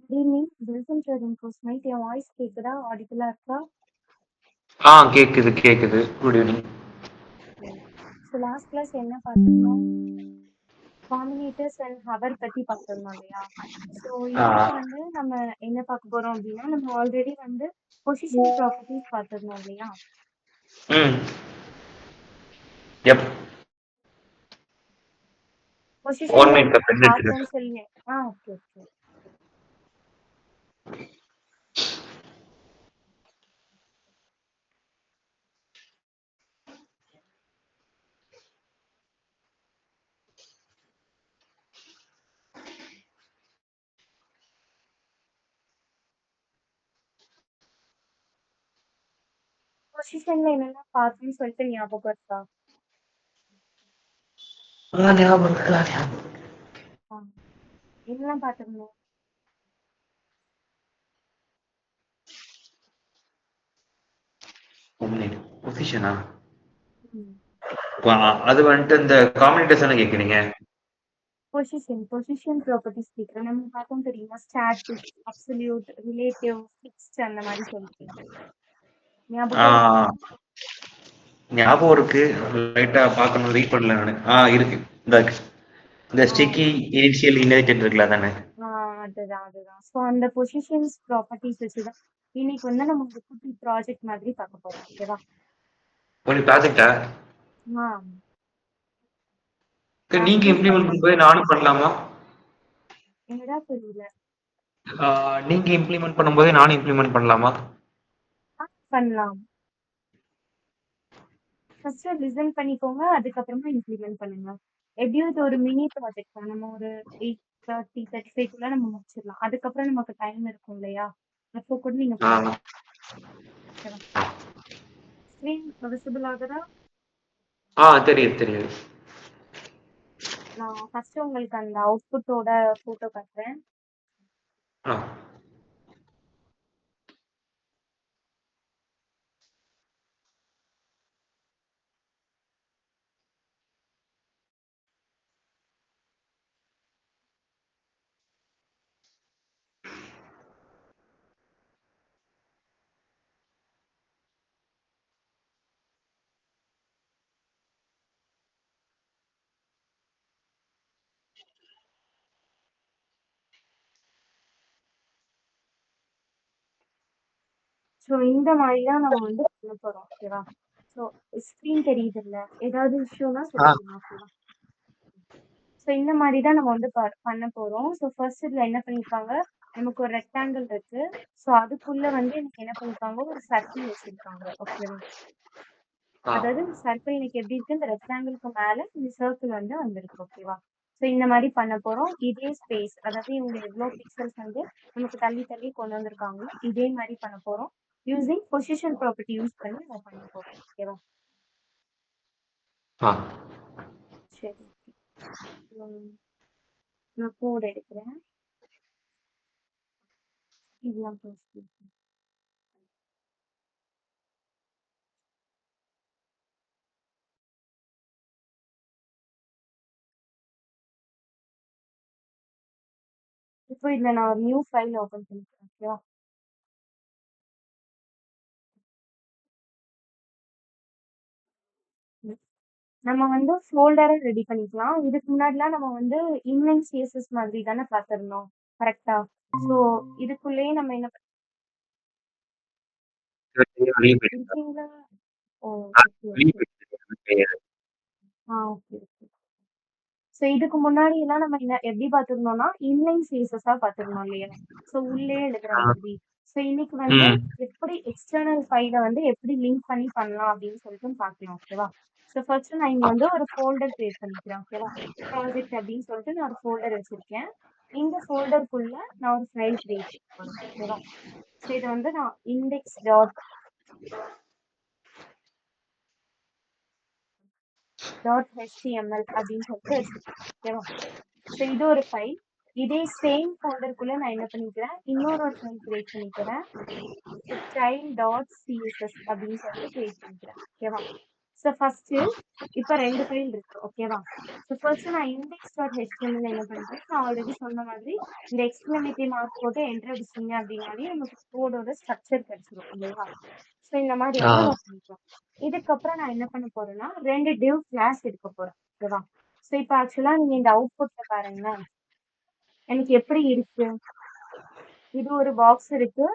Good evening. Welcome to Infos Night. என் voice கேக்குதா? ஆடிபிளா இருக்கா? கேக்குது கேக்குது. Good evening. So last class என்ன பார்த்துருந்தோம்? காம்பினேட்டர்ஸ் அண்ட் ஹவர் பத்தி பார்த்துருந்தோம் இல்லையா? ஸோ இன்னைக்கு வந்து நம்ம என்ன பார்க்க போறோம் அப்படின்னா, நம்ம ஆல்ரெடி வந்து பொசிஷன் ப்ராப்பர்ட்டிஸ் பார்த்துருந்தோம் இல்லையா? எப் பொசிஷன்ல 1 minute என்னென்ன பென் எடுத்துக்கிறேன். பார்த்தோம்னு சொல்லி ஓகே ஓகே. பொசிஷன்ல என்னென்ன பார்த்தோம்னு சொல்லிட்டு ஞாபகம் இருக்கா? ஞாபகம் இருக்குடா, ஞாபகம் இருக்கு. என்னெல்லாம் பார்த்துருந்தோம்? பொசிஷனா? அது வந்துட்டு இந்த காம்பினேட்டர்ஸ் என்ன கேக்குறீங்க? பொசிஷன் ப்ராப்பர்ட்டிஸ் கேட்குறேன். நம்ம பார்த்தோம் தெரியுமா? ஸ்டாட்டிக், அப்சல்யூட், ரிலேட்டிவ், ஃபிக்ஸ்ட் அந்த மாதிரி சொல்லிட்டு ஞாபகம் இருக்கா? ஞாபகம் இருக்கு. லைட்டா பார்க்கணும், ரீட் பண்ணல நானு. இருக்கு. இந்த ஸ்டிக்கி இனிஷியல் இன்ஹெரிட்டட் இருக்குல்ல தானே? அதுதான். ஸோ அந்த பொசிஷன்ஸ் ப்ராப்பர்ட்டிஸ் வச்சுதான் இன்னைக்கு வந்து நம்ம ஒரு குட்டி ப்ராஜெக்ட் மாதிரி பார்க்க போறோம். ஓகேவா? ஒரு ப்ராஜெக்டா? ஆ நீங்க இம்ப்ளிமெண்ட் பண்ணும்போது நானும் பண்ணலாமா? என்னடா புரியல. நீங்க இம்ப்ளிமெண்ட் பண்ணும்போது நானும் இம்ப்ளிமெண்ட் பண்ணலாமா? பண்ணலாம். ஃபர்ஸ்ட் லிசன் பண்ணிக்கோங்க, அதுக்கப்புறமா இம்ப்ளிமெண்ட் பண்ணுங்க. எப்படியும் இது ஒரு மினி ப்ராஜெக்ட் தான். நம்ம ஒரு 8:30 35 நம்ம முடிச்சிடலாம். அதுக்கப்புறம் நமக்கு டைம் இருக்கும் இல்லையா? அப்போ கூட நீங்க பண்ணலாம். ஸ்க்ரீன் விசிபிள் ஆகுதா? தெரியுது தெரியுது. நான் ஃபர்ஸ்ட் உங்களுக்கு அந்த அவுட்புட்டோட போட்டோ காட்டுறேன். ஸோ இந்த மாதிரி தான் நம்ம வந்து பண்ண போறோம். ஓகேவா? ஸோ ஸ்க்ரீன் தெரியுது இல்ல, ஏதாவது இஷ்யூனா சொல்லிடுங்க. ஓகேவா? ஸோ இந்த மாதிரி தான் நம்ம வந்து பண்ண போறோம். ஸோ ஃபர்ஸ்ட் இதுல என்ன பண்ணிருக்காங்க, நமக்கு ஒரு ரெக்டாங்கிள் இருக்கு. ஸோ அதுக்குள்ள வந்து எனக்கு என்ன பண்ணிருக்காங்க, ஒரு சர்க்கிள் வச்சிருக்காங்க. ஓகேவா? அதாவது சர்க்கிள் எனக்கு எப்படி இருக்கு, இந்த ரெக்டாங்கிளுக்கு மேல இந்த சர்க்கிள் வந்து வந்திருக்கு. ஓகேவா? ஸோ இந்த மாதிரி பண்ண போறோம். இதே ஸ்பேஸ், அதாவது இவங்க எவ்வளவு பிக்சல்ஸ் வந்து நமக்கு தள்ளி தள்ளி கொண்டு வந்திருக்காங்களோ இதே மாதிரி பண்ண போறோம். யூசிங் பொசிஷன் ப்ராப்பர்ட்டி யூஸ் பண்ணி நம்ம பண்ண போறோம். ஓகேவா? சரி, நான் கோட் எடுக்கிறேன். இதெல்லாம் போஸ்ட் இப்போ இதுல நான் ஒரு நியூ ஃபைல் ஓபன் பண்ணிக்கிறேன். ஓகேவா? நம்ம வந்து ஃபோல்டரை ரெடி பண்ணிக்கலாம். இதுக்கு முன்னாடிலாம் நம்ம வந்து இன்லைன் சிஎஸ்எஸ் மாதிரி தானே பார்த்திருந்தோம். கரெக்டா? ஸோ இதுக்குள்ளேயே நம்ம என்ன இருக்கீங்களா? Okay okay. ஓகே. ஸோ இதுக்கு முன்னாடி எல்லாம் நம்ம எப்படி பார்த்திருந்தோம்னா இன்லைன் சிஎஸ்எஸ்ஸா பார்த்திருந்தோம் இல்லையா? ஸோ உள்ளே எழுதுற மாதிரி. ஸோ இன்னைக்கு வந்து எப்படி எக்ஸ்டர்னல் ஃபைலை வந்து எப்படி லிங்க் பண்ணி பண்ணலாம் அப்படின்னு சொல்லிட்டு பார்க்கலாம். ஓகேவா? ஸோ ஃபர்ஸ்ட் நான் இங்க வந்து ஒரு ஃபோல்டர் கிரியேட் பண்ணிக்கிறேன். ஓகேவா? ப்ராஜெக்ட் அப்படின்னு சொல்லிட்டு நான் ஒரு ஃபோல்டர் வச்சிருக்கேன். இந்த ஃபோல்டருக்குள்ள நான் ஒரு ஃபைல் கிரியேட் பண்ணணும். ஓகேவா? ஸோ இதை வந்து நான் இண்டெக்ஸ் டாட் HTML அப்படின்னு சொல்லிட்டு வச்சிருக்கேன். ஓகேவா? ஸோ இது ஒரு ஃபைல். இதே சேம் ஃபோல்டருக்குள்ள நான் என்ன பண்ணிக்கிறேன், இன்னொரு ஒரு ஃபைல் கிரியேட் பண்ணிக்கிறேன். child.css அப்படின்னு சொல்லிட்டு கிரியேட் பண்ணிக்கிறேன். ஓகேவா? ஸோ ஃபர்ஸ்ட் இப்போ 2 ஃபைல் இருக்கு ஓகேவா. ஸோ ஃபர்ஸ்ட் நான் index.html என்ன பண்றேன், நான் ஆல்ரெடி சொன்ன மாதிரி இந்த எக்ஸ்க்ளமேட்டரி மார்க் போட்டு என்டர் அடிச்சீங்க அப்படின்னாலே நமக்கு கோடோட ஸ்ட்ரக்சர் கிடைச்சிரும் இல்லையா. ஸோ இந்த மாதிரி வந்து நம்ம பண்ணிக்கலாம். இதுக்கப்புறம் நான் என்ன பண்ண போறேன்னா 2 div கிளாஸ் எடுக்க போறேன் ஓகேவா. ஸோ இப்போ ஆக்சுவலா நீங்க இந்த அவுட்புட்ல பாருங்களேன், எனக்கு எப்படி இருக்கு, இது ஒரு பாக்ஸ் இருக்கு,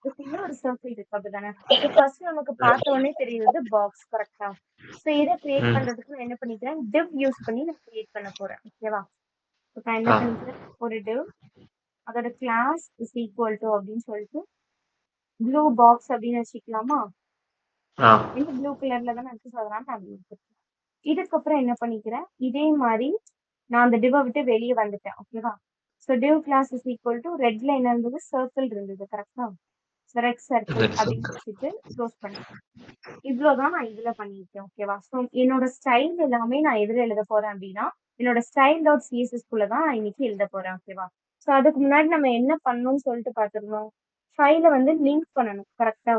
இதுக்குள்ள ஒரு சர்க்கிள் இருக்கு அப்படிதானே. ஸோ ஃபர்ஸ்ட் நமக்கு பார்த்த உடனே தெரியுது பாக்ஸ் கரெக்டா. ஸோ இதை கிரியேட் பண்றதுக்கு நான் என்ன பண்ணிக்கிறேன், div யூஸ் பண்ணி நான் கிரியேட் பண்ண போறேன் ஓகேவா. இப்போ நான் என்ன பண்ணிக்கிறேன், ஒரு div, அதோட கிளாஸ் இஸ் ஈக்குவல் டு அப்படின்னு சொல்லிட்டு ப்ளூ பாக்ஸ் அப்படின்னு வச்சுக்கலாமா. இந்த ப்ளூ கலர்ல தானே இருக்கு, ஸோ அதனால நான் ப்ளூ. இதுக்கப்புறம் என்ன பண்ணிக்கிறேன், இதே மாதிரி நான் அந்த டிவை விட்டு வெளியே வந்துட்டேன் ஓகேவா. So div class is equal to ரெட்ல என்ன இருந்தது, சர்க்கிள் இருந்தது கரெக்டா. ரெட் சர்க்கிள் அப்படின்னு வச்சுட்டு க்ளோஸ் பண்ணிட்டேன். இவ்வளவுதான் நான் இதுல பண்ணிருக்கேன் ஓகேவா. ஸோ என்னோட ஸ்டைல் எல்லாமே நான் எதுல எழுத போறேன் அப்படின்னா என்னோட ஸ்டைல் டாட் சிஎஸ்எஸ் குள்ள தான் நான் இன்னைக்கு எழுத போறேன் ஓகேவா. ஸோ அதுக்கு முன்னாடி நம்ம என்ன பண்ணணும்னு சொல்லிட்டு பார்த்துருந்தோம், ஃபைலை வந்து லிங்க் பண்ணணும் கரெக்டா.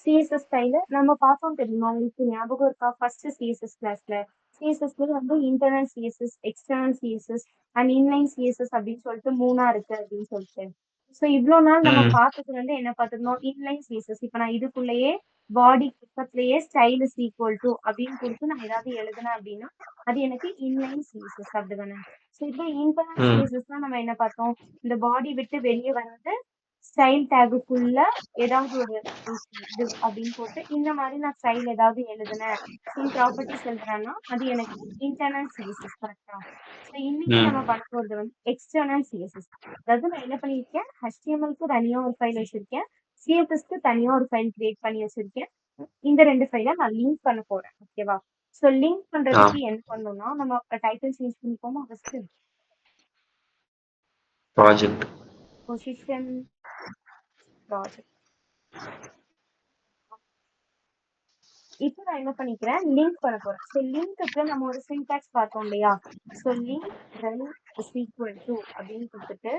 சிஎஸ்எஸ் ஃபைல நம்ம பார்த்தோம் தெரியுமா, உங்களுக்கு ஞாபகம் இருக்கா. ஃபர்ஸ்ட் சிஎஸ்எஸ் கிளாஸ்ல சிஎஸ்எஸ்ல வந்து internal CSS, external CSS and inline CSS அப்படின்னு சொல்லிட்டு 3 இருக்கு அப்படின்னு சொல்லிட்டு. ஸோ இவ்வளோ நாள் நம்ம பார்த்தது வந்து என்ன பார்த்துருந்தோம், இன்லைன் சிஎஸ்எஸ். இப்போ நான் இதுக்குள்ளேயே பாடி பக்கத்துலயே ஸ்டைல் இஸ் ஈக்குவல் டு அப்படின்னு கொடுத்து நான் ஏதாவது எழுதுனேன் அப்படின்னா அது எனக்கு இன்லைன் சிஎஸ்எஸ் அப்படிதானே. ஸோ இப்போ இன்டர்னல் சிஎஸ்எஸ் தான் நம்ம என்ன பார்த்தோம், இந்த பாடி விட்டு வெளியே வந்து ஸ்டைல் டேகுக்குள்ள ஏதாவது ஒரு div அப்படின்னு போட்டு இந்த மாதிரி நான் ஸ்டைல் ஏதாவது எழுதுனேன், சம் ப்ராப்பர்ட்டிஸ் எழுதுறேன்னா அது எனக்கு இன்டர்னல் சிஎஸ்எஸ் கரெக்டா. ஸோ இன்னைக்கு நம்ம பண்ண போறது வந்து எக்ஸ்டர்னல் சிஎஸ்எஸ். அதாவது நான் என்ன பண்ணியிருக்கேன், HTML-க்கு தனியா ஒரு ஃபைல் வச்சிருக்கேன், சிஎஸ்எஸ்க்கு தனியா ஒரு ஃபைல் கிரியேட் பண்ணி வச்சிருக்கேன். இந்த 2 ஃபைலை நான் லிங்க் பண்ண போறேன் ஓகேவா. ஸோ லிங்க் பண்றதுக்கு என்ன பண்ணணும்னா நம்ம டைட்டில் சேஞ்ச் பண்ணிப்போமா. First project position project. இப்போ நான் என்ன பண்ணிக்கிறேன், லிங்க் பண்ண போறேன். ஸோ லிங்க்குக்கு நம்ம ஒரு சின்டாக்ஸ் பார்த்தோம் இல்லையா. So link rel is equal to அப்படின்னு கொடுத்துட்டு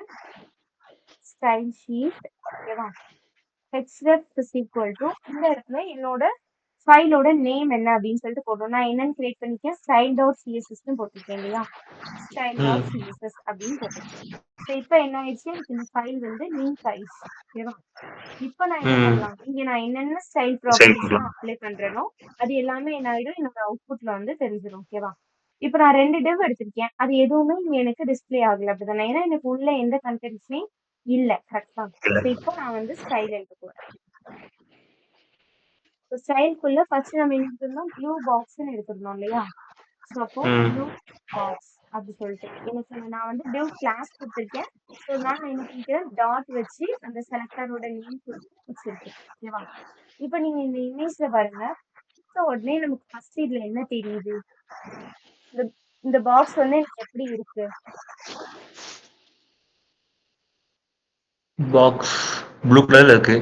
ஸ்டைல் ஷீட் ஓகேவா, href is equal to இந்த இடத்துல என்னோட ஃபைலோட நேம் என்ன அப்படின்னு சொல்லிட்டு போடுறோம். நான் என்னன்னு கிரியேட் பண்ணிக்கேன், ஸ்டைல் டாட் சிஎஸ்எஸ்ன்னு போட்டிருக்கேன் இல்லையா, ஸ்டைல் டாட் சிஎஸ்எஸ் அப்படின்னு போட்டிருக்கேன். ஸோ இப்போ என்ன ஆயிடுச்சு, எனக்கு இந்த ஃபைல் வந்து லிங்க் ஆயிடுச்சு ஓகேவா. இப்போ நான் என்ன பண்ணலாம், இங்க நான் என்னென்ன ஸ்டைல் ப்ராப்பர்ட்டிஸ் அப்ளை பண்றேனோ அது எல்லாமே என்ன ஆயிடும், என்னோட அவுட்புட்ல வந்து தெரிஞ்சிடும் ஓகேவா. இப்போ நான் 2 div எடுத்திருக்கேன், அது எதுவுமே இங்க எனக்கு டிஸ்பிளே ஆகல அப்படிதானே, ஏன்னா எனக்கு உள்ள எந்த கண்டென்ட்ஸுமே இல்ல கரெக்டா. ஸோ இப்போ நான் வந்து ஸ்டைல் எடுக்க போறேன். ஸோ ஸ்டைல்குள்ள ஃபர்ஸ்ட் நம்ம என்ன எடுத்திருந்தோம், ப்ளூ பாக்ஸ்ன்னு எடுத்திருந்தோம் இல்லையா. ஸோ அப்போ ப்ளூ பாக்ஸ் அப்படி சொல்லிட்டு எனக்கு நான் வந்து div கிளாஸ் கொடுத்துருக்கேன். ஸோ நான் என்ன பண்ணிக்கிறேன், டாட் வச்சு அந்த செலக்டரோட நேம் கொடுத்து வச்சிருக்கேன் ஓகேவா. இப்போ நீங்க இந்த இமேஜ்ல பாருங்க, உடனே நமக்கு ஃபர்ஸ்ட் இதுல என்ன தெரியுது, இந்த பாக்ஸ் வந்து எனக்கு எப்படி இருக்கு, பாக்ஸ் ப்ளூ கலர்ல இருக்கு,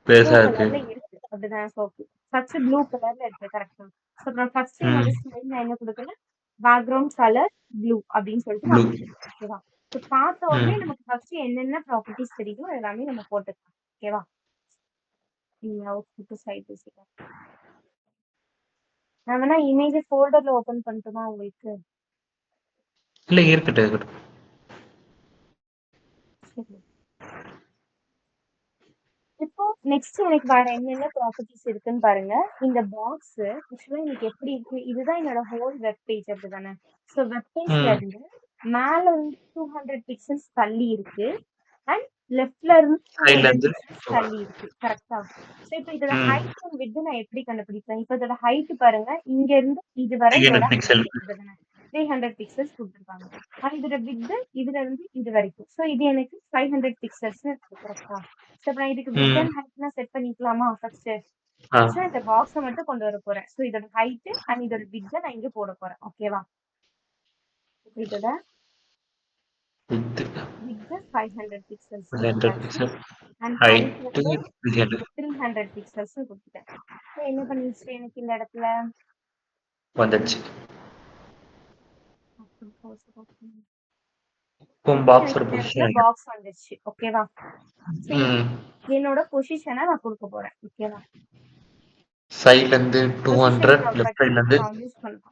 பெருசா இருக்கு அப்படிதான். ஓகே ஃபர்ஸ்ட் ப்ளூ கலர்ல இருக்கு கரெக்டா. ஸோ நான் ஃபர்ஸ்ட் என்னோட ஸ்டைல் நான் என்ன கொடுக்குறேன், பேக்ரவுண்ட் கலர் ப்ளூ அப்படின்னு சொல்லிட்டு நான் கொடுக்குறேன் ஓகேவா. ஸோ பார்த்த உடனே நமக்கு ஃபர்ஸ்ட் என்னென்ன ப்ராப்பர்ட்டிஸ் தெரியுதோ எல்லாமே நம்ம போட்டுக்கலாம் ஓகேவா. அவுட்புட் சைட் நான் வேணா இமேஜ் ஃபோல்டர்ல ஓபன் பண்ணட்டுமா உங்களுக்கு. இல்ல இருக்கட்டும் இருக்கட்டும். இப்போ நெக்ஸ்ட் எனக்கு வேற என்னென்ன ப்ராப்பர்ட்டிஸ் இருக்குன்னு பாருங்க. இந்த பாக்ஸ் ஆக்சுவலா எனக்கு எப்படி இருக்கு, இதுதான் என்னோட ஹோல் வெப் பேஜ் அப்படிதானே. ஸோ வெப் பேஜ்ல இருந்து மேல இருந்து 200 பிக்சல்ஸ் தள்ளி இருக்கு அண்ட் லெஃப்ட்ல இருந்து 200 பிக்சல்ஸ் தள்ளி இருக்கு கரெக்டா. ஸோ இப்போ இதோட ஹைட் அண்ட் விட்த் நான் எப்படி கண்டுபிடிப்பேன், இப்போ இதோட ஹைட் பாருங்க, இங்க இருந்து இது வரை இதோட ஹைட் 300 பிக்சல்ஸ் கொடுத்துருக்காங்க. ஆனா இதோட விட்த் இதுல இருந்து இது வரைக்கும், ஸோ இது எனக்கு 500 பிக்சல்ஸ் இருக்கு கரெக்டா. ஸோ நான் இதுக்கு விட்த் அண்ட் ஹைட்னா செட் பண்ணிக்கலாமா. ஃபர்ஸ்ட் இந்த பாக்ஸை மட்டும் கொண்டு வர போறேன். ஸோ இதோட ஹைட் அண்ட் இதோட விட்த் நான் இங்க போட போறேன் ஓகேவா. இதோட விட்த் 500 பிக்சல்ஸ் அண்ட் ஹைட் வந்து 300 பிக்சல்ஸ் கொடுத்துட்டேன். ஸோ என்ன பண்ணிச்சு எனக்கு இந்த இடத்துல வந்துச்சு பாக்ஸ் வந்துச்சு ஓகேவா. என்னோட பொசிஷனை நான் கொடுக்க போறேன் ஓகேவா. சைட்ல இருந்து பொசிஷன் 200, லெஃப்ட் ப்ராப்பர்ட்டி சைட்ல இருந்து யூஸ் பண்ணலாம்.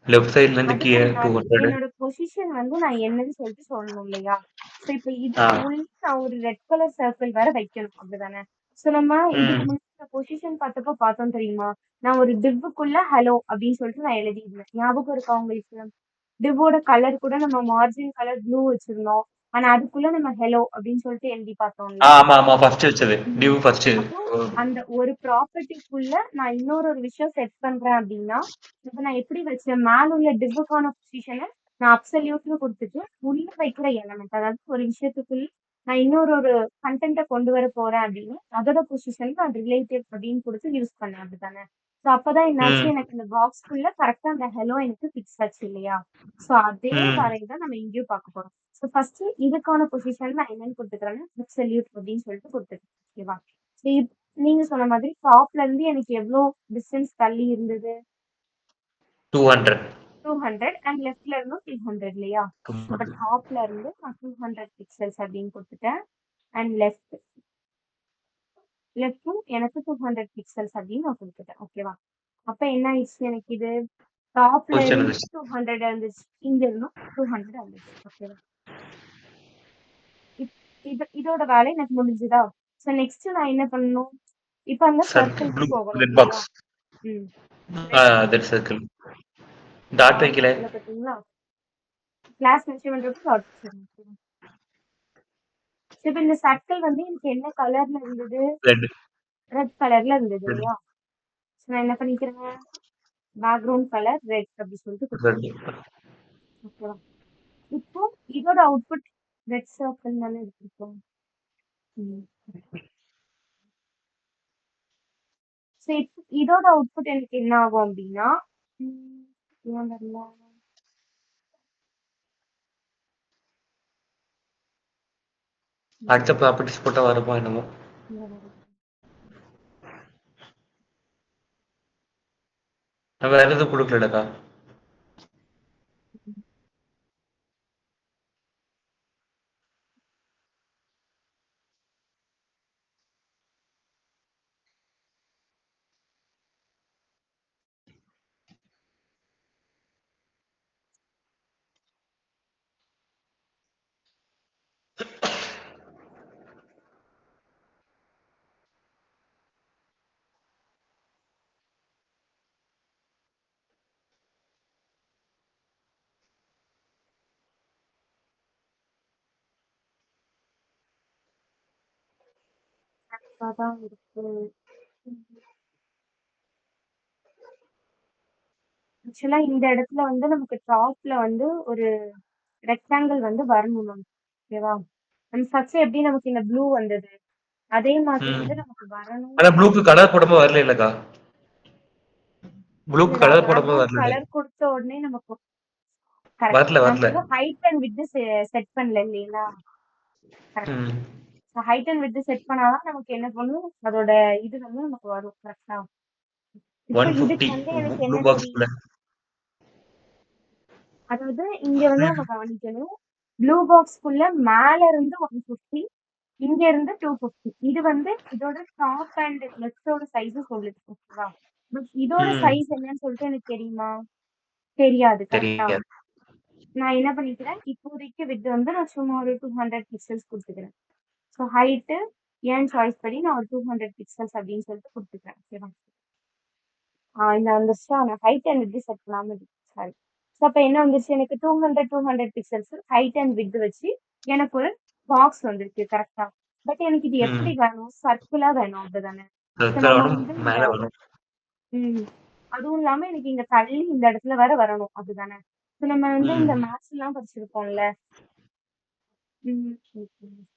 லெஃப்ட் சைட்ல இருந்து அதுக்கு கீழ முன்னாடி 200. என்னோட பொசிஷன் வந்து நான் என்னன்னு சொல்லிட்டு சொல்லணும் இல்லையா? சோ இப்ப ஆ. இதுக்கு உள்ள நான் ஒரு ரெட் கலர் சர்க்கிள் வேற வைக்கணும் அப்படிதானே? சோ நம்ம இதுக்கு ம். முன்னாடி பொசிஷன் பார்த்தப்போ பார்த்தோம் தெரியுமா? நான் ஒரு டிவ்வுக்குள்ள ஹலோ அப்படின்னு சொல்லிட்டு நான் எழுதியிருந்தேன். ஞாபகம் இருக்கா உங்களுக்கு? டிவோட கலர் கூட நம்ம மார்ஜின் கலர் ப்ளூ வச்சிருந்தோம். ஆனா அதுக்குள்ள நம்ம ஹலோ அப்படின்னு சொல்லிட்டு எழுதி பார்த்தோம்ல. ஆமா, ஆமா. ஃபர்ஸ்ட் வச்சது. ம். Div first. அப்போ அந்த ஒரு ப்ராப்பர்ட்டிக்குள்ள நான் இன்னொரு ஒரு விஷயம் செட் பண்றேன் அப்படின்னா, இப்ப நான் எப்படி வச்சேன்? மேல உள்ள டிவ்வுக்கான பொசிஷனை நான் அப்சல்யூட்னு கொடுத்துட்டு உள்ள வைக்கிற எலமெண்ட் அதாவது ஒரு விஷயத்துக்குள்ள நான் இன்னொரு ஒரு கண்டென்ட்டை கொண்டு வர போறேன் அப்படின்னு அதோட பொசிஷன் நான் ரிலேட்டிவ் அப்படின்னு கொடுத்து யூஸ் பண்ணேன் அப்படித்தானே? ஸோ அப்பதான் என்னாச்சு ம். எனக்கு இந்த பாக்ஸ்க்குள்ள கரெக்டா அந்த ஹெலோ எனக்கு ஃபிக்ஸ் ஆச்சு இல்லையா? ஸோ அதே ம். வரையை தான் நம்ம இங்கேயும் பார்க்க போறோம். ஸோ ஃபர்ஸ்ட் இதுக்கான பொசிஷன் நான் என்னன்னு கொடுத்துக்கிறேன்னா அப்சல்யூட் அப்படின்னு சொல்லிட்டு கொடுத்துருக்கேன். ஓகேவா? ஸோ நீங்க சொன்ன மாதிரி டாப்ல இருந்து எனக்கு எவ்வளவு டிஸ்டன்ஸ் தள்ளி இருந்தது? 200. 200 அண்ட் லெஃப்ட்ல இருந்தும் 200 இல்லையா? அப்ப 200. டாப்ல இருந்து நான் 200 பிக்சல்ஸ் அப்படின்னு கொடுத்துட்டேன். அண்ட் லெஃப்டும் எனக்கு 200 பிக்சல்ஸ் அப்படின்னு நான் கொடுத்துட்டேன். ஓகேவா? அப்ப என்ன ஆயிடுச்சு எனக்கு இது? டாப்ல பொசிஷன் இருந்து இருந்துச்சு. 200 இருந்துச்சு, இங்க இருந்தும் 200 இருந்துச்சு. ஓகேவா? இதோட வேலை எனக்கு முடிஞ்சுதா? ஸோ நெக்ஸ்ட் நான் என்ன பண்ணணும்? இப்ப அந்த சர்க்கிள் சர்க்கிள்க்கு ப்ளூ போகணும் ரெட் இல்லையா? பாக்ஸ். ம். Red that circle. டாட் வைக்கல. இருக்குல்ல பாத்தீங்களா? கிளாஸ் மென்ஷன் டாட் வச்சிருந்தேன். இப்ப இந்த சர்க்கிள் வந்து எனக்கு என்ன கலர்ல இருந்தது? ரெட். ரெட் கலர்ல இருந்தது ரெட். இல்லையா? நான் என்ன பண்ணிக்கிறேன்? பேக்ரவுண்ட் கலர் ரெட் அப்படி சொல்லிட்டு கொடுத்துருக்கேன். ரெட். ஓகேவா? இப்போ இதோட அவுட்புட் ரெட் சர்க்கிள் தானே எடுத்திருக்கோம். ஸோ இதோட அவுட்புட் எனக்கு என்ன ஆகும் அப்படின்னா அடுத்த ப்ராப்பர்ட்டிஸ் போட்டா வருமா என்னமோ. நான் வேற எதுவும் கொடுக்கலடா. தான் இருக்கு. ஆக்சுவலா இந்த இடத்துல வந்து நமக்கு டாப்ல வந்து ஒரு ரெக்டாங்கிள் வந்து வரணும் நமக்கு. ஓகேவா? நம்ம ஃபர்ஸ்ட் எப்படி நமக்கு இந்த ப்ளூ வந்தது அதே மாதிரி ம். வந்து நமக்கு வரணும். ஆனா ப்ளூக்கு கலர் போடும்போது வரல இல்லக்கா. ப்ளூக்கு இல்லடா கலர் போடும்போது பேக்ரவுண்ட் வரல. கலர் கொடுத்த உடனே நமக்கு கரெக்ட் வரல நம்ம வரல. இன்னும் ஹைட் அண்ட் வித் செட் பண்ணல இல்லைங்களா? கரெக்ட். ம். ஹைட் அண்ட் வித் செட் பண்ணாதான் நமக்கு என்ன பண்ணும் அதோட இது வந்து நமக்கு வரும் கரெக்டா? இப்போ இதுக்கு 150 வந்து எனக்கு ப்ளூ என்ன தெரியும்? பாக்ஸ்க்குள்ள. அதாவது இங்க வந்து நம்ம கவனிக்கணும். ப்ளூ பாக்ஸ்க்குள்ள மேல இருந்து 150 இங்க இருந்து 250 இது வந்து இதோட டாப் அண்ட் லெஃப்டோட சைஸ் சொல்லுது. ஓகேவா? பட் இதோட ம். சைஸ் என்னன்னு சொல்லிட்டு எனக்கு தெரியுமா? தெரியாது கரெக்டா? தெரியாது. நான் என்ன பண்ணிக்கிறேன் இப்போதைக்கு வித் வந்து நான் சும்மா ஒரு 200 பிக்சல்ஸ் கொடுத்துக்கிறேன். ஸோ ஹைட்டு ஏன் சாய்ஸ் படி நான் ஒரு 200 பிக்சல்ஸ் அப்படின்னு சொல்லிட்டு கொடுத்துக்கிறேன். ஓகேவா? இந்த வந்துருச்சா? நான் ஹைட் அண்ட் வித் செட் பண்ணாம சாரி. ஸோ அப்போ என்ன வந்துருச்சு எனக்கு 200 பிக்சல்ஸ் ஹைட் அண்ட் வித் வச்சு எனக்கு ஒரு பாக்ஸ் வந்துருக்கு கரெக்டா? பட் எனக்கு இது ம். எப்படி வேணும்? சர்க்கிளா வேணும் அப்படிதானே? ஸோ சர்க்கிள் நம்ம வேணும், வந்து மேல வேணும். அதுவும் இல்லாம எனக்கு இங்க தள்ளி இந்த இடத்துல வேற வரணும் அப்படிதானே? ஸோ நம்ம வந்து ம். இந்த மேத்ஸ் எல்லாம் படிச்சிருப்போம்ல.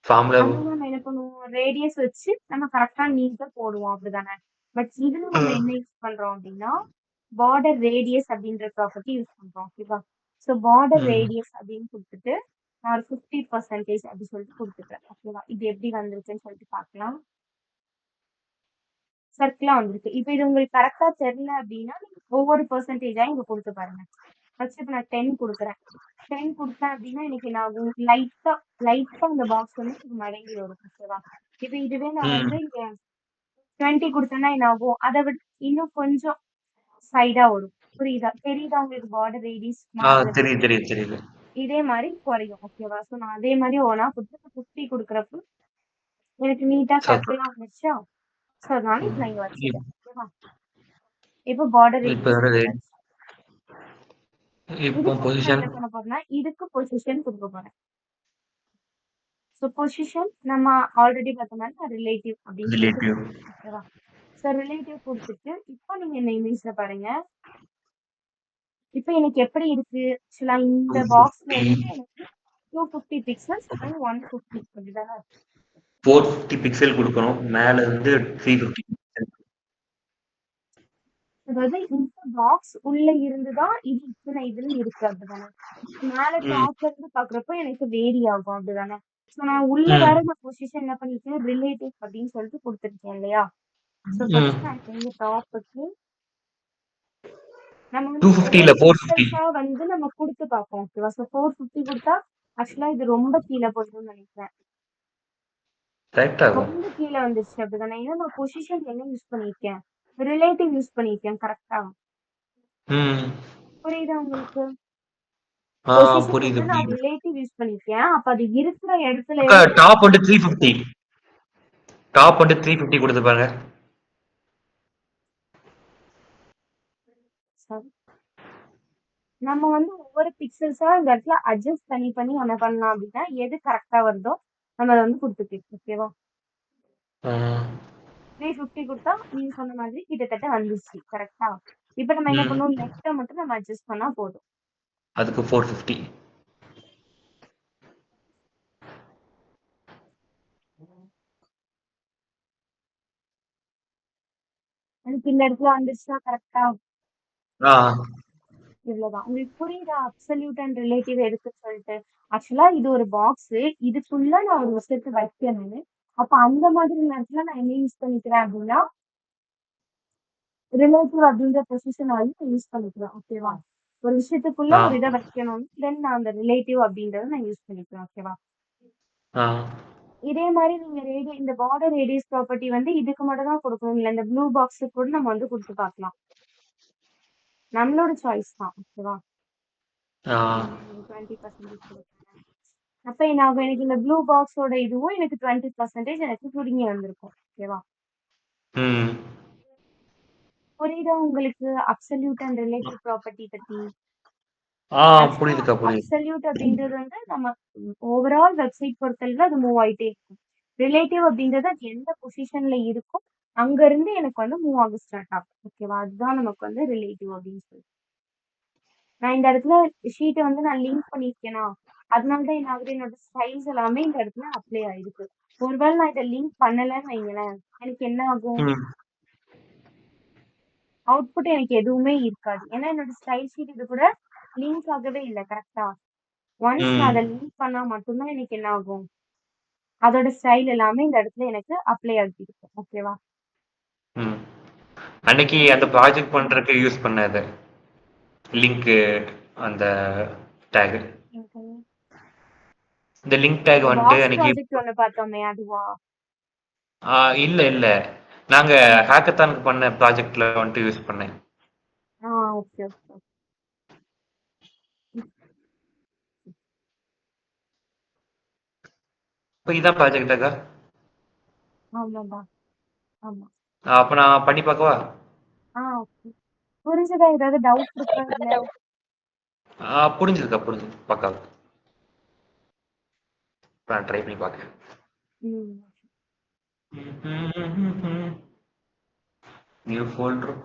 ஃபார்முலா. அங்க நம்ம என்ன பண்ணுவோம்? ரேடியஸ் வச்சு நம்ம கரெக்டா நீட்டா போடுவோம் அப்படிதானே? பட் இதுல நம்ம என்ன யூஸ் பண்றோம் அப்படின்னா பார்டர் ரேடியஸ் அப்படின்ற ப்ராப்பர்ட்டி யூஸ் பண்றோம். ஓகேவா? ஸோ பார்டர் ம். ரேடியஸ் அப்படின்னு கொடுத்துட்டு நான் ஒரு 50% அப்படி சொல்லிட்டு கொடுத்துக்கிறேன். ஓகேவா? இது எப்படி வந்திருக்குன்னு சொல்லிட்டு பார்க்கலாம். சர்க்கிளா வந்திருக்கு. இப்ப இது உங்களுக்கு கரெக்டா தெரியல அப்படின்னா ஒவ்வொரு பெர்சன்டேஜா இங்க கொடுத்து பாருங்க. ஃபர்ஸ்ட் இப்ப நான் 10 கொடுக்குறேன். 10 கொடுத்தேன் அப்படின்னா எனக்கு என்ன ஆகும்? லைட்டா இந்த பாக்ஸ் வந்து எனக்கு மடங்கி வரும். ஓகேவா? இப்ப இதுவே நான் ம். வந்து இங்க 20 குடுத்தேன்னா என்ன ஆகும்? அத விட இன்னும் கொஞ்சம் சைடா வரும். புரியுதா? தெரியுதா உங்களுக்கு பார்டர் ரேடியஸ் மாறுறது? தெரியுது தெரியுது தெரியுது. இதே மாரி குறையும். ஓகேவா? ஸோ நான் அதே மாரி ஒவ்வொன்னா குடுத்து 50 குடுக்குறப்போ எனக்கு நீட்டா சூப்பர். கரெக்ட்டா வந்துருச்சா? ஸோ அதனால இத ம். நான் இங்க வச்சுட்டேன். இப் ஓகேவா? இப்போ பார்டர் இப்ப ரேடியஸ் ரெ குடுத்தாச்சு. இப்போ இதுக்கு வந்து நான் பொசிஷன் என்ன பண்ண போறேன்னா, இதுக்கு பொசிஷன் குடுக்க போறேன். ஸோ பொசிஷன் நம்ம ஆல்ரெடி பார்த்த மாரி நான் ரிலேட்டிவ் அப்படின்னு சொல்லிட்டு ரிலேட்டிவ். குடுத்துட்டேன். ஓகேவா? ஸோ ரிலேட்டிவ் குடுத்துட்டு, இப்போ நீங்க இந்த இமேஜ்ல பாருங்க. இப்போ எனக்கு எப்படி இருக்கு? ஆக்சுவலா இந்த பாக்ஸ்ல 250, இருந்து எனக்கு 250 பிக்சல்ஸ் அண்ட் 150 அப்படிதானே? 450 பிக்சல் குடுக்கணும். மேல இருந்து 350 பிக்சல். அதாவது இந்த பாக்ஸ் உள்ள இருந்து தான் இது இத்தனை இதுல இருக்கு அப்படிதானே? மேல ம். டாப்ல இருந்து பாக்குறப்போ எனக்கு வேரி ஆகும் அப்படிதானே? ஸோ நான் உள்ள வேற ம். நான் பொசிஷன் என்ன பண்ணிருக்கேன்? ரிலேட்டிவ் அப்படின்னு சொல்லிட்டு குடுத்துருக்கேன் இல்லையா? ஸோ ம். ஃபர்ஸ்ட் நான் இந்த டாப்புக்கு நம்ம வந்து 250 ஒவ்வொரு இல்ல 450. பிக்சல்ஸா வந்து நம்ம குடுத்து பார்ப்போம். ஓகேவா? ஸோ 450 குடுத்தா ஆக்சுவலா இது ரொம்ப கீழ போயிடும்னு நினைக்கிறேன். கரெக்ட் ஆகும். ரொம்ப கீழ வந்துருச்சு அப்படிதானே? ஏன்னா நான் பொசிஷன் என்ன யூஸ் பண்ணியிருக்கேன்? ரிலேட்டிவ் யூஸ் பண்ணியிருக்கேன். கரெக்ட்டா? ம். புரியுதா உங்களுக்கு? ஆ பொசிஷன் புரியுது வந்து நான் புரியுது. ரிலேட்டிவ் யூஸ் பண்ணியிருக்கேன். அப்ப அது இருக்கிற இடத்துல அக்கா இருந்து எனக்கு டாப் வந்து 350. டாப் வந்து 350 குடுத்துப்பாங்க. sorry. நம்ம வந்து ஒவ்வொரு பிக்சல்ஸா இந்த இடத்துல அட்ஜஸ்ட் பண்ணி பண்ணி என்ன பண்ணலாம் அப்படின்னா, எது கரெக்ட்டா வருதோ நம்ம அத வந்து குடுத்துக்கலாம். ஓகேவா? ஆ. 350 குடுத்தா நீங்க சொன்ன மாதிரி கிட்டத்தட்ட வந்துருச்சு. கரெக்ட்டா? இப்ப நம்ம என்ன ம். பண்ணணும்? லெஃப்ட்ட மட்டும் நம்ம அட்ஜஸ்ட் பண்ணா போதும். அதுக்கு 450. எனக்கு இந்த இடத்துல வந்துருச்சா கரெக்ட்டா? ஆ. இவ்வளவுதான். உங்களுக்கு புரியுதா? அப்சல்யூட் அண்ட் ரிலேட்டிவ் எதுக்குன்னு சொல்லிட்டு? ஆக்சுவலா இது ஒரு பாக்ஸு. இதுக்குள்ள நான் ஒரு விஷயத்த வைக்கணும். அப்ப அந்த மாதிரி நேரத்துல நான் என்ன யூஸ் பண்ணிக்கிறேன் அப்படின்னா, ரிலேட்டிவ் அப்படின்ற பொசிஷன வந்து யூஸ் பண்ணிக்கிறேன். ஓகேவா? ஒரு விஷயத்துக்குள்ள ஆ. ஒரு இத வைக்கணும். தென் நான் அந்த ரிலேட்டிவ் அப்படின்றத நான் யூஸ் பண்ணிக்கிறேன். ஓகேவா? ஆ. இதே மாரி நீங்க இந்த பார்டர் ரேடியஸ் ப்ராப்பர்ட்டி வந்து இதுக்கு மட்டும் தான் குடுக்கணும் இல்ல. இந்த ப்ளூ பாக்ஸுக்கு கூட நம்ம வந்து குடுத்து பார்க்கலாம். நம்மளோட சாய்ஸ் தான். ஓகேவா? ஆ. நான் ஒரு 20% குடுக்குறேன். அப்ப என்ன ஆகும்? எனக்கு இந்த ப்ளூ பாக்ஸோட இதுவும் எனக்கு 20% எனக்கு சுருங்கி வந்திருக்கும். ஓகேவா? ம். புரியுதா உங்களுக்கு அப்சல்யூட் அண்ட் ரிலேட்டிவ் ப்ராப்பர்ட்டி பத்தி? ஆ ஆக்சுவலா புரியுதுக்கா புரியுது. அப்சல்யூட் அப்படின்றது வந்து நம்ம ஓவரால் வெப்சைட் பொறுத்தளவுல அது மூவ் ஆயிட்டே இருக்கும். ரிலேட்டிவ் அப்படின்றது அது எந்த பொசிஷன்ல இருக்கோ, அங்க இருந்து எனக்கு வந்து மூவ் ஆக ஸ்டார்ட் ஆகும். ஓகேவா? அதுதான் நமக்கு வந்து ரிலேட்டிவ் அப்படின்னு சொல்லிட்டு. நான் இந்த இடத்துல ஷீட்ட வந்து நான் லிங்க் பண்ணியிருக்கேனா, அதனால தான் என்ன ஆகுது, என்னோட ஸ்டைல்ஸ் எல்லாமே இந்த இடத்துல அப்ளை ஆயிருக்கு. ஒருவேள நான் இத லிங்க் பண்ணலன்னு வைங்களேன், எனக்கு என்ன ஆகும்? ம். அவுட்புட் எனக்கு எதுவுமே இருக்காது. ஏன்னா என்னோட ஸ்டைல் ஷீட் இது கூட லிங்க் ஆகவே இல்ல. கரெக்ட்டா? ஒன்ஸ் நான் அத ம். லிங்க் பண்ணா மட்டும் தான் எனக்கு என்ன ஆகும்? அதோட ஸ்டைல் எல்லாமே இந்த இடத்துல எனக்கு அப்ளை ஆகியிருக்கும். ஓகேவா? ம். அன்னைக்கு அந்த புரியுதா? ப்ராஜெக்ட் பண்றதுக்கு யூஸ் பண்ணது. லிங்க்கு அந்த டேக். எனக்கு இந்த லிங்க் டேக் இந்த வந்துட்டு பாக்ஸ் அன்னைக்கு ப்ராஜெக்ட் ஒண்ணு பார்த்தோமே அதுவா? இல்ல இல்ல. நாங்க ம். ஹேக்கத்தானுக்கு பண்ண ப்ராஜெக்ட்ல வந்துட்டு யூஸ் பண்ணேன். ஆ ஓகே, ஓகே. ம். இப்ப இதான் ப்ராஜெக்ட்டாக்கா? ஆமாமா. ஆமா. அப்ப நான் பண்ணி பார்க்கவா? ஓகே. புரிஞ்சதா? ஏதாவது டவுட் இருக்கா இதுல? புரிஞ்சுதுக்கா புரிஞ்சுது. பக்காவா. இப்ப நான் ட்ரை பண்ணி பார்க்கிறேன். ம். New folder.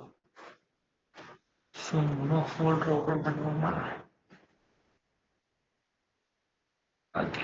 சும்மா ஃபோல்டர் ஓபன் பண்ணுவோமா? Okay.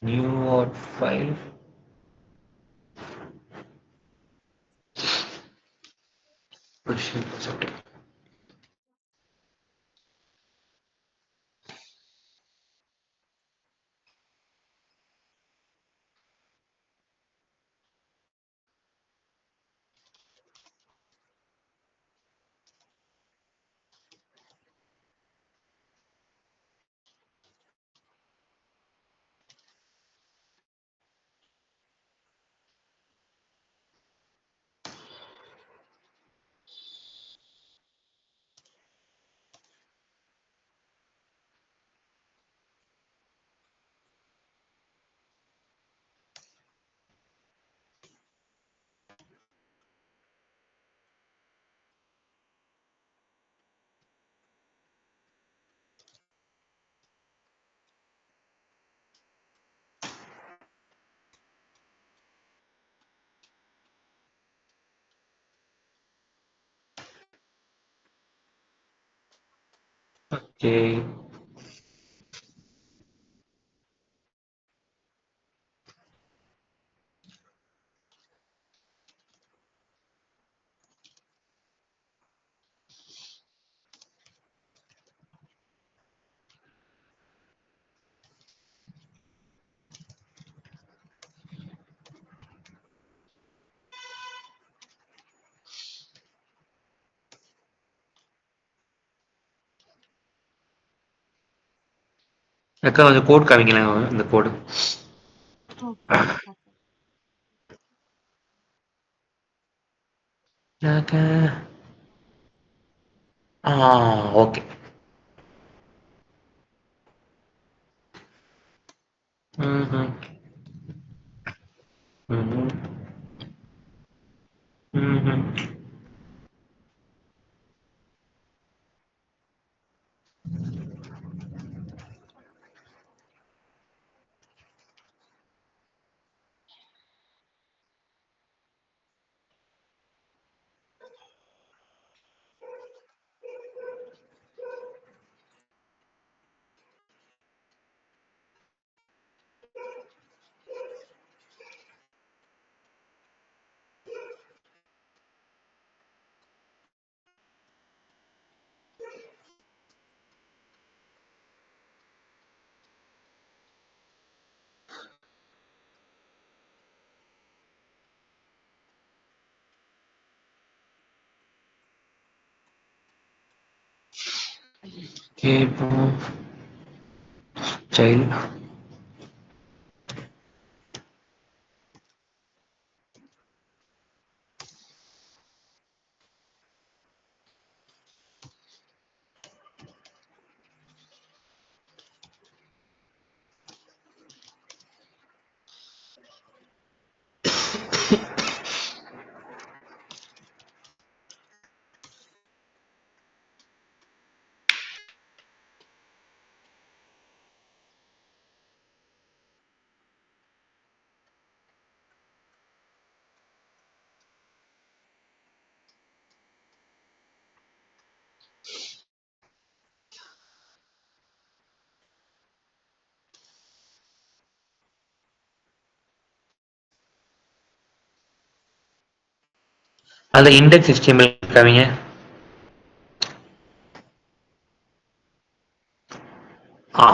New what file position set. Okay. அக்கா கொஞ்சம் கோட் காமிங்களேன் இந்த கோடு. ஓகே. அக்கா. ஆ ஓகே. ம்ஹ்ம். ம்ஹ்ம். ம்ஹ்ம். ஓகே இப்போ சைல்ட். அதில் இண்டெக்ஸ் HTML காமிங்க. ஆ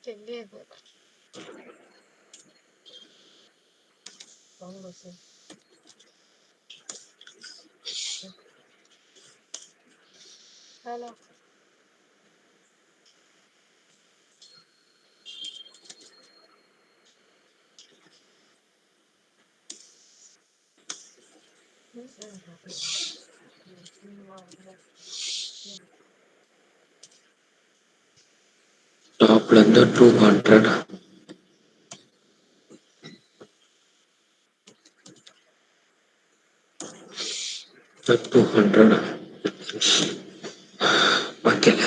తెలియదు. హలో. டாப்ல இருந்து 200 200 வைக்கல.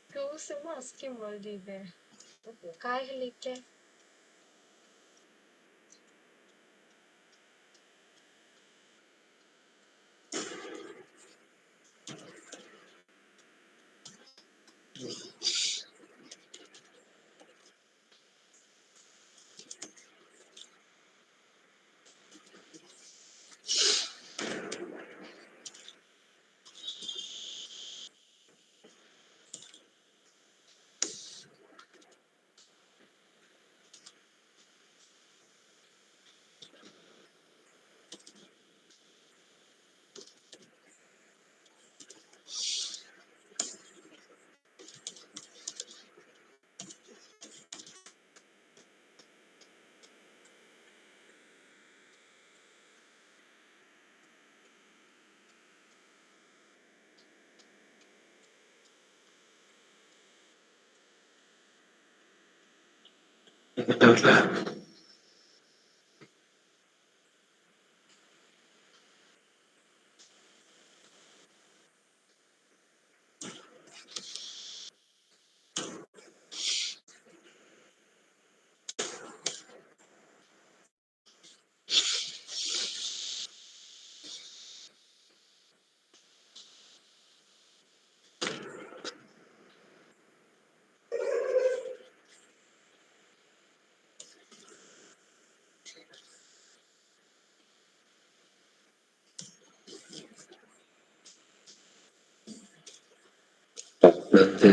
Göğsümü askim öldüydü. Kaygılıyken. எங்க டவுட்ல டாப்ல இருந்து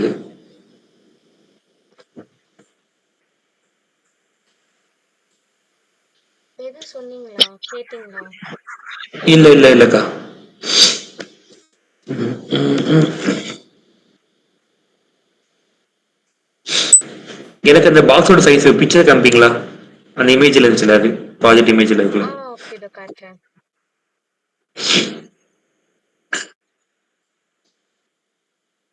எது சொன்னீங்களா? கேட்டீங்களா? இல்ல இல்ல இல்லக்கா. ம், ம், ம். எனக்கு அந்த பாக்ஸோட சைஸ் பிக்சர் காமிப்பீங்களா? அந்த இமேஜ்ல இருந்துச்சுல, அது ப்ராஜெக்ட் இமேஜ்ல இருக்குல்ல. ஓகே, இதோ காட்டுறேன்.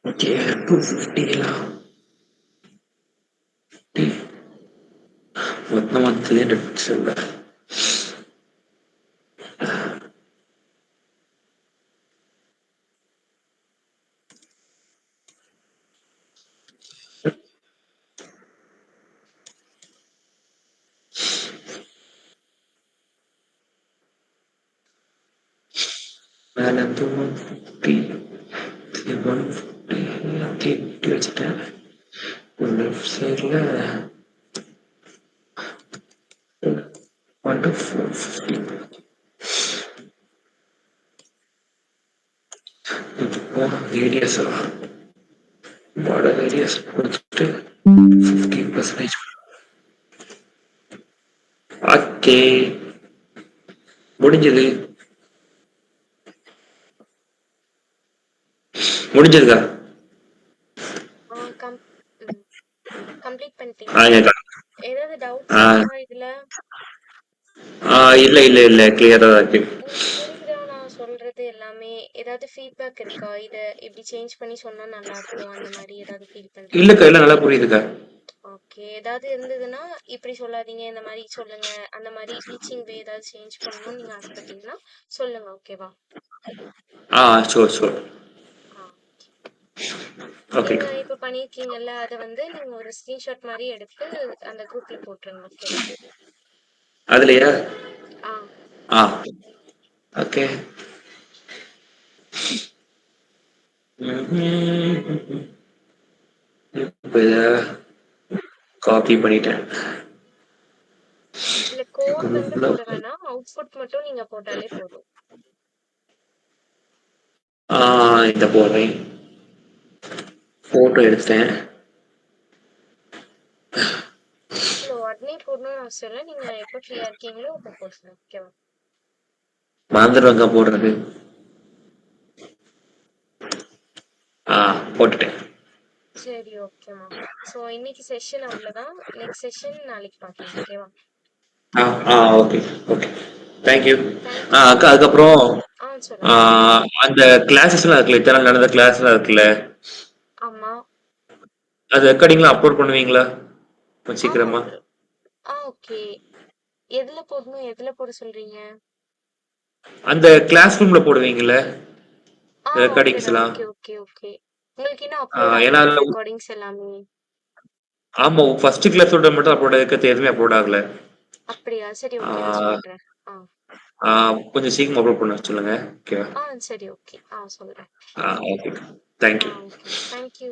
ஓகே 250 மொத்தமா 300 பிக்சல். மேல இருந்து 150 150 எல்லாத்தையும் இப்படி வச்சுட்டேன். லெஃப்ட் சைட்ல 1 to 450. இது போன ரேடியஸா பார்டர் ஏரியாஸ் கொடுத்துட்டு 15%. ஓகே, முடிஞ்சது. முடிஞ்சதுக்கா? கம்ப்ளீட் பண்ணிட்டீங்களா? ஆ ஏதாவது டவுட்ஸ் இருக்கா இதுல? இல்ல இல்ல இல்ல, கிளியரா தான் இருக்கு. உங்களுக்கு புரியுதா நான் சொல்றது எல்லாமே? ஏதாவது ஃபீட்பேக் இருக்கா? இத இப்படி சேஞ்ச் பண்ணி சொன்னா நல்லா இருக்கும் அந்த மாதிரி ஏதாவது ஃபீல் பண்றீங்க? இல்லக்கா, இல்ல நல்லா புரியுதுக்கா. ஓகே, ஏதாவது இருந்ததுன்னா இப்படி சொல்லாதீங்க, இந்த மாதிரி சொல்லுங்க, அந்த மாதிரி டீச்சிங் வே ஏதாவது சேஞ்ச் பண்ணணும்னு நீங்க ஆசைப்பட்டீங்கன்னா சொல்லுங்க, ஓகேவா? Sure sure. Ah okay. நீங்க இப்ப பண்ணிருக்கீங்கல்ல, அத வந்து நீங்க ஒரு ஸ்கிரீன்ஷாட் மாதிரி எடுத்து அந்த குரூப்ல போட்டுருங்க, ஓகேவா? அதுலயா? ஆ ஆ ஓகே. இப்போ இதை காப்பி பண்ணிட்டேன். இல்ல கோட் வந்து குரூப்ல போட வேணாம், அவுட்புட் மட்டும் நீங்க போட்டாலே போதும். இதை போடுறேன். போட்டோ எடுத்தேன். இல்ல உடனே போடணும்னு அவசியம் இல்லை, நீங்க எப்போ ஃப்ரீயா இருக்கீங்களோ அப்போ போடுங்க, ஓகேவா? மறந்துடுவாங்க போடுறது. போட்டுட்டேன். சரி, ஓகேம்மா. ஸோ இன்னைக்கு செஷன் அவ்வளோதான். நெக்ஸ்ட் செஷன் நாளைக்கு பார்க்கலாம், ஓகேவா? Okay okay. தேங்க்யூ. தேங்க்யூ. அக்கா, அதுக்கப்புறம் சொல்லுங்க. அந்த கிளாஸஸ்லாம் இருக்குல்ல, இத்தனை நாள் நடந்த கிளாஸ்லாம் இருக்குல்ல, ஆமா. அது ரெக்கார்டிங்லாம் அப்லோட் பண்ணுவீங்களா கொஞ்சம் சீக்கிரமா? ஓகே. எதுல போடணும், எதுல போட சொல்றீங்க? அந்த கிளாஸ் ரூம்ல போடுவீங்கல்ல ரெக்கார்டிங்ஸ் ஓகேடா, எல்லாம்? Okay okay okay. உங்களுக்கு இன்னும் அப்லோட் ஏன்னா ஆகலையா அதுல ரெக்கார்டிங்ஸ் எல்லாமே? ஆமா, ஃபர்ஸ்ட் கிளாஸோட மட்டும் அப்லோட் ஆகிருக்கிறது, எதுவுமே அப்லோட் ஆகல. அப்படியா? சரி, ஆ, ஓகே, நான் சொல்றேன். ஆ கொஞ்சம் சீக்கிரம் அப்லோட் பண்ண சொல்லுங்க. ஓகேவா? சரி, ஓகே, சொல்றேன். ஓகே. தேங்க்யூ. Okay, thank you.